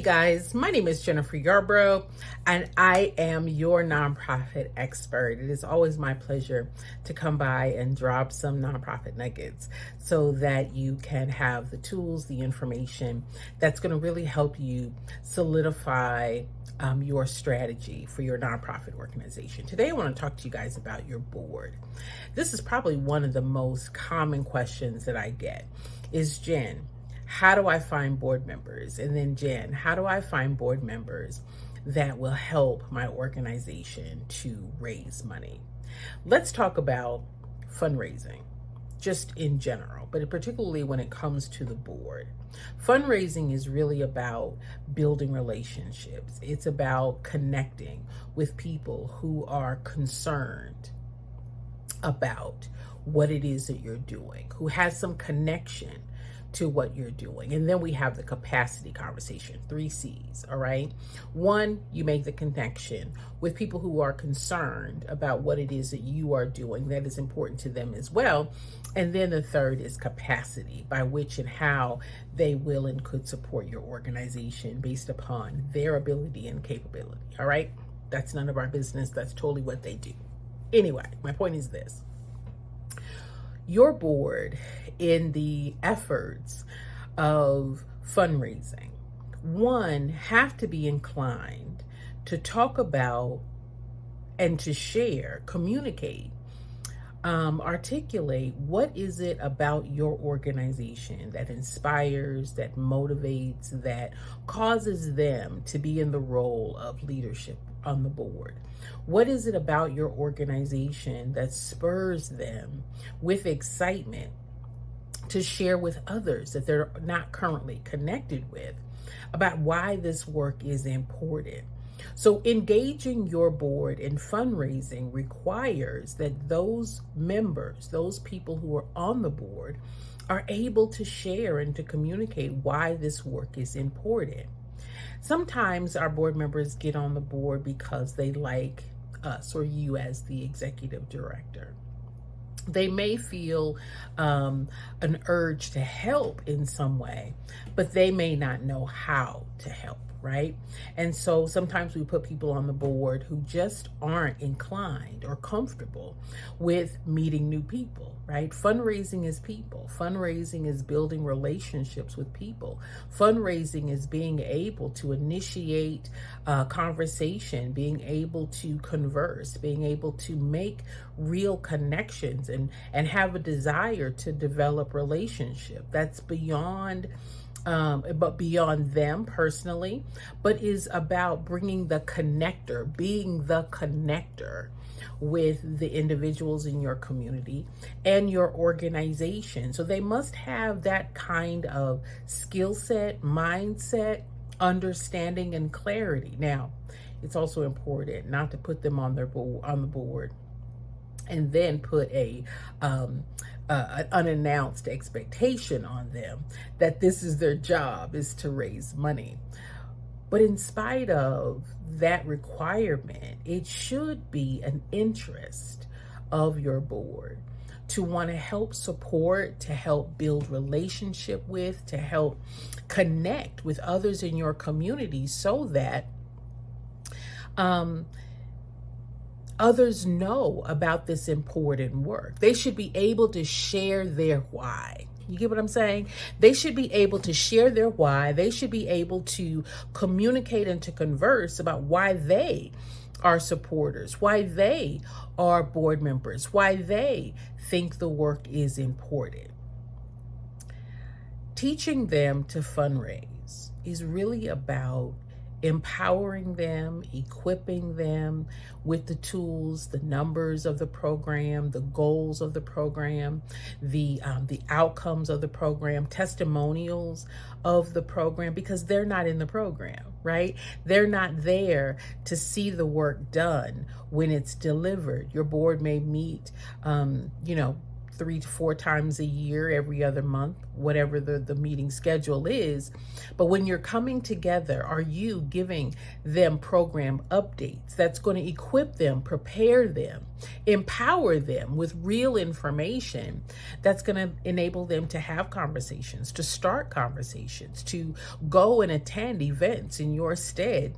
Guys, my name is Jennifer Yarbrough, and I am your nonprofit expert. It is always my pleasure to come by and drop some nonprofit nuggets so that you can have the tools, the information that's going to really help you solidify your strategy for your nonprofit organization. Today, I want to talk to you guys about your board. This is probably one of the most common questions that I get is, Jen, how do I find board members? And then, Jen, how do I find board members that will help my organization to raise money? Let's talk about fundraising just in general, but particularly when it comes to the board. Fundraising is really about building relationships. It's about connecting with people who are concerned about what it is that you're doing, who has some connection to what you're doing. And then we have the capacity conversation, 3 C's, all right? 1, you make the connection with people who are concerned about what it is that you are doing that is important to them as well. And then the 3rd is capacity, by which and how they will and could support your organization based upon their ability and capability, all right? That's none of our business. That's totally what they do. Anyway, my point is this. Your board, in the efforts of fundraising, 1, have to be inclined to talk about and to share, communicate, articulate what is it about your organization that inspires, that motivates, that causes them to be in the role of leadership on the board. What is it about your organization that spurs them with excitement to share with others that they're not currently connected with about why this work is important? So engaging your board in fundraising requires that those members, those people who are on the board, are able to share and to communicate why this work is important. Sometimes our board members get on the board because they like us or you as the executive director. They may feel an urge to help in some way, but they may not know how to help, right? And so sometimes we put people on the board who just aren't inclined or comfortable with meeting new people, right? Fundraising is people. Fundraising is building relationships with people. Fundraising is being able to initiate conversation, being able to converse, being able to make real connections and have a desire to develop relationship. That's beyond but beyond them personally, but is about bringing the connector, being the connector with the individuals in your community and your organization. So they must have that kind of skill set, mindset, understanding, and clarity. Now, it's also important not to put them on the board and then put an unannounced expectation on them that this is their job, is to raise money. But in spite of that requirement, it should be an interest of your board to want to help support, to help build relationship with, to help connect with others in your community so that others know about this important work. They should be able to share their why. You get what I'm saying? They should be able to share their why. They should be able to communicate and to converse about why they are supporters, why they are board members, why they think the work is important. Teaching them to fundraise is really about empowering them, equipping them with the tools, the numbers of the program, the goals of the program, the outcomes of the program, testimonials of the program, because they're not in the program, right? They're not there to see the work done when it's delivered. Your board may meet, 3 to 4 times a year, every other month, whatever the meeting schedule is. But when you're coming together, are you giving them program updates that's going to equip them, prepare them, empower them with real information that's going to enable them to have conversations, to start conversations, to go and attend events in your stead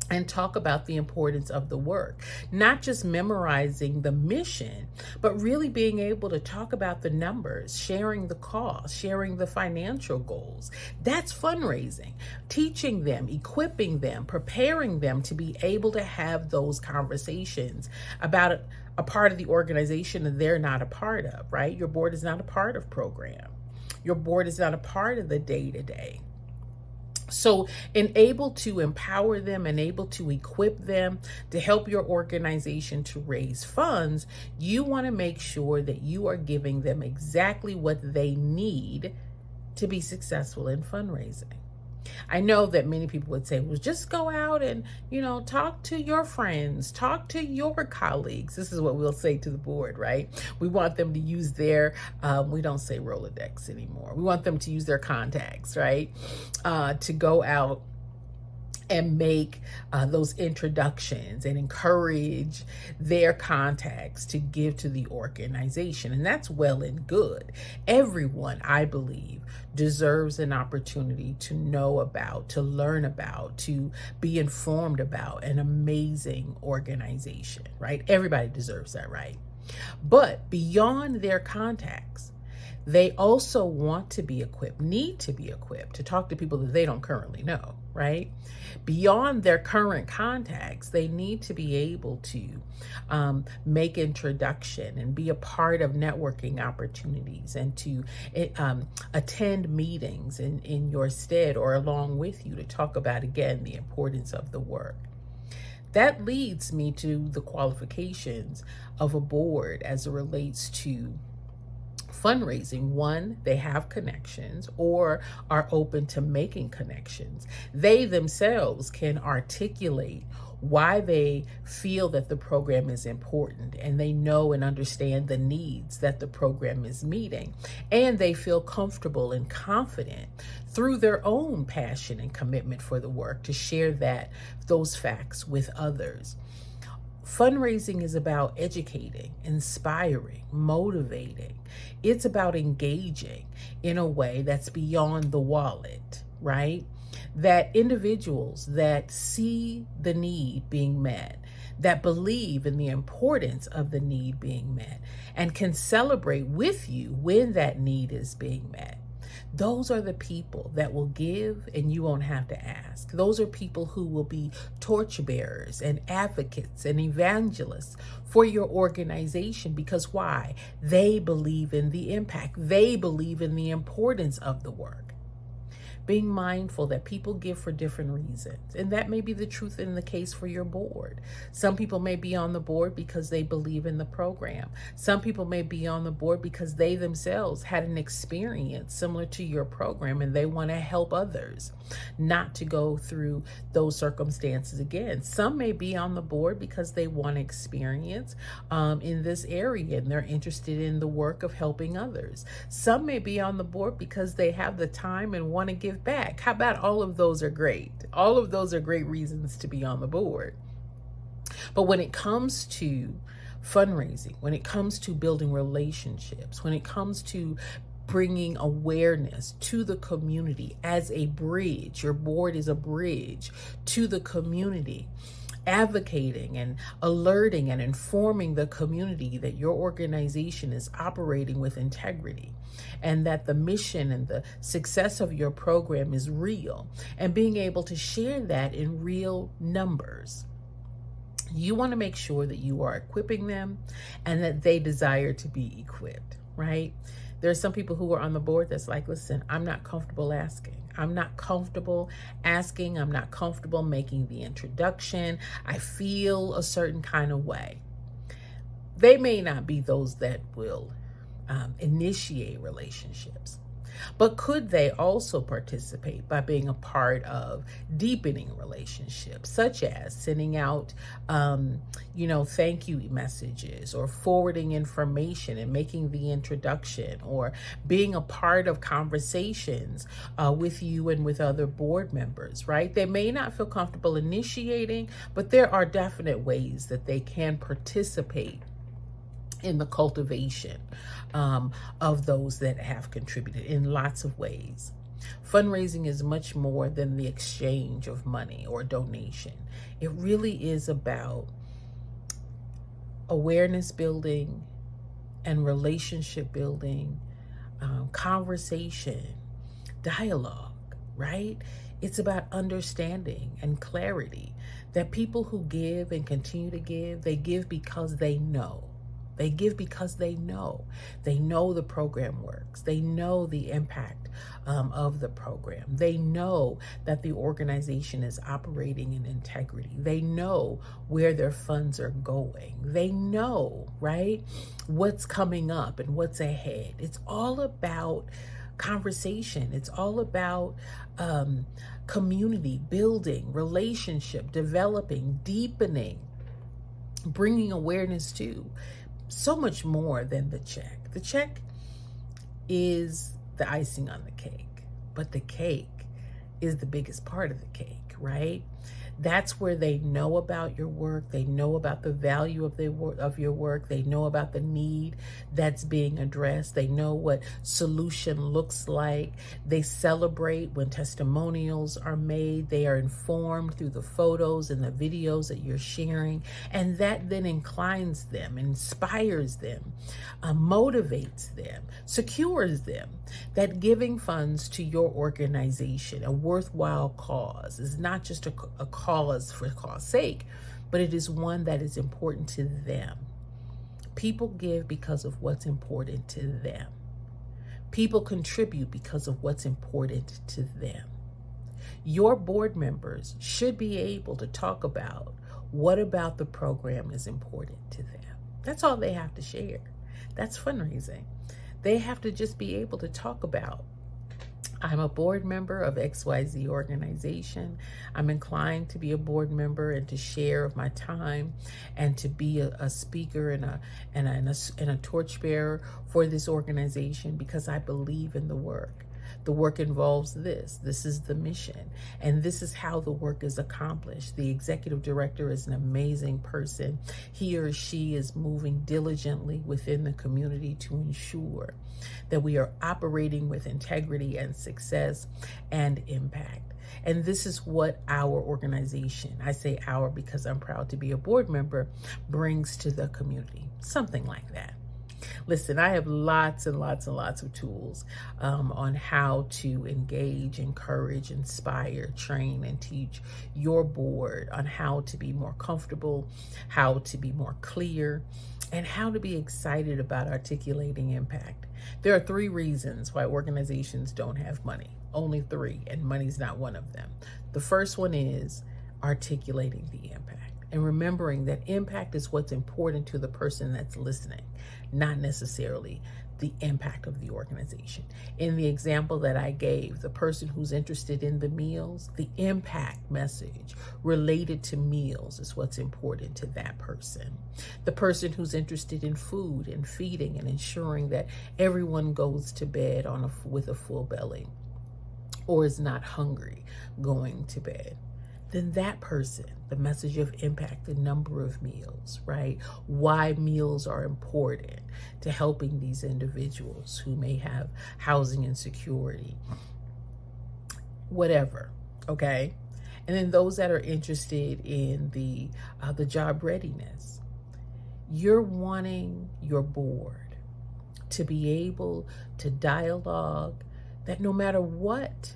and talk about the importance of the work, not just memorizing the mission, but really being able to talk about the numbers, sharing the cost, sharing the financial goals. That's fundraising, teaching them, equipping them, preparing them to be able to have those conversations about a part of the organization that they're not a part of, right? Your board is not a part of program. Your board is not a part of the day-to-day. So able to empower them and able to equip them to help your organization to raise funds, you want to make sure that you are giving them exactly what they need to be successful in fundraising. I know that many people would say, well, just go out and, talk to your friends, talk to your colleagues. This is what we'll say to the board, right? We want them to use their, we don't say Rolodex anymore. We want them to use their contacts, right? To go out and make those introductions and encourage their contacts to give to the organization. And that's well and good. Everyone, I believe, deserves an opportunity to know about, to learn about, to be informed about an amazing organization, right? Everybody deserves that, right? But beyond their contacts, they also want to be equipped, need to be equipped to talk to people that they don't currently know, right? Beyond their current contacts, they need to be able to make introduction and be a part of networking opportunities and to attend meetings in your stead or along with you to talk about, again, the importance of the work. That leads me to the qualifications of a board as it relates to fundraising. One, they have connections or are open to making connections. They themselves can articulate why they feel that the program is important, and they know and understand the needs that the program is meeting, and they feel comfortable and confident through their own passion and commitment for the work to share those facts with others. Fundraising is about educating, inspiring, motivating. It's about engaging in a way that's beyond the wallet, right? That individuals that see the need being met, that believe in the importance of the need being met, and can celebrate with you when that need is being met. Those are the people that will give and you won't have to ask. Those are people who will be torchbearers and advocates and evangelists for your organization. Because why? They believe in the impact. They believe in the importance of the work. Being mindful that people give for different reasons. And that may be the truth in the case for your board. Some people may be on the board because they believe in the program. Some people may be on the board because they themselves had an experience similar to your program and they want to help others not to go through those circumstances again. Some may be on the board because they want experience in this area and they're interested in the work of helping others. Some may be on the board because they have the time and want to give back. How about all of those are great? All of those are great reasons to be on the board. But when it comes to fundraising, when it comes to building relationships, when it comes to bringing awareness to the community as a bridge, your board is a bridge to the community, advocating and alerting and informing the community that your organization is operating with integrity and that the mission and the success of your program is real, and being able to share that in real numbers. You want to make sure that you are equipping them and that they desire to be equipped, right? There are some people who are on the board that's like, listen, I'm not comfortable asking. I'm not comfortable asking. I'm not comfortable making the introduction. I feel a certain kind of way. They may not be those that will initiate relationships, But could they also participate by being a part of deepening relationships, such as sending out, thank you messages, or forwarding information and making the introduction, or being a part of conversations with you and with other board members, right? They may not feel comfortable initiating, but there are definite ways that they can participate in the cultivation of those that have contributed in lots of ways. Fundraising is much more than the exchange of money or donation. It really is about awareness building and relationship building, conversation, dialogue, right? It's about understanding and clarity that people who give and continue to give, they give because they know. They give because they know. They know the program works. They know the impact of the program. They know that the organization is operating in integrity. They know where their funds are going. They know, right, what's coming up and what's ahead. It's all about conversation. It's all about community building, relationship developing, deepening, bringing awareness to. So much more than the check. The check is the icing on the cake, but the cake is the biggest part of the cake, right? That's where they know about your work. They know about the value of your work. They know about the need that's being addressed. They know what solution looks like. They celebrate when testimonials are made. They are informed through the photos and the videos that you're sharing. And that then inclines them, inspires them, motivates them, secures them that giving funds to your organization, a worthwhile cause, is not just a cause for cause sake, but it is one that is important to them. People give because of what's important to them. People contribute because of what's important to them. Your board members should be able to talk about what about the program is important to them. That's all they have to share. That's fundraising. They have to just be able to talk about, I'm a board member of XYZ organization. I'm inclined to be a board member and to share of my time and to be a speaker and a torchbearer for this organization because I believe in the work. The work involves this. This is the mission. And this is how the work is accomplished. The executive director is an amazing person. He or she is moving diligently within the community to ensure that we are operating with integrity and success and impact. And this is what our organization, I say our because I'm proud to be a board member, brings to the community. Something like that. Listen, I have lots and lots and lots of tools on how to engage, encourage, inspire, train, and teach your board on how to be more comfortable, how to be more clear, and how to be excited about articulating impact. There are 3 reasons why organizations don't have money. Only 3, and money's not one of them. The first one is articulating the impact. And remembering that impact is what's important to the person that's listening, not necessarily the impact of the organization. In the example that I gave, the person who's interested in the meals, the impact message related to meals is what's important to that person. The person who's interested in food and feeding and ensuring that everyone goes to bed with a full belly or is not hungry going to bed. Then that person, the message of impact, the number of meals, right? Why meals are important to helping these individuals who may have housing insecurity, whatever, okay? And then those that are interested in the job readiness, you're wanting your board to be able to dialogue that no matter what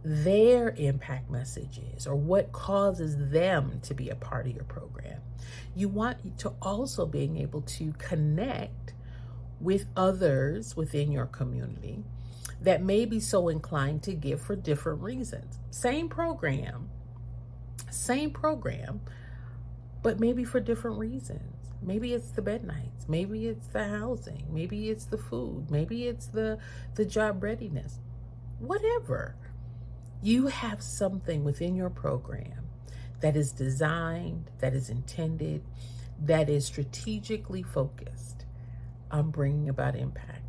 their impact message is or what causes them to be a part of your program, you want to also being able to connect with others within your community that may be so inclined to give for different reasons. Same program, but maybe for different reasons. Maybe it's the bed nights. Maybe it's the housing. Maybe it's the food. Maybe it's the job readiness. Whatever. You have something within your program that is designed, that is intended, that is strategically focused on bringing about impact.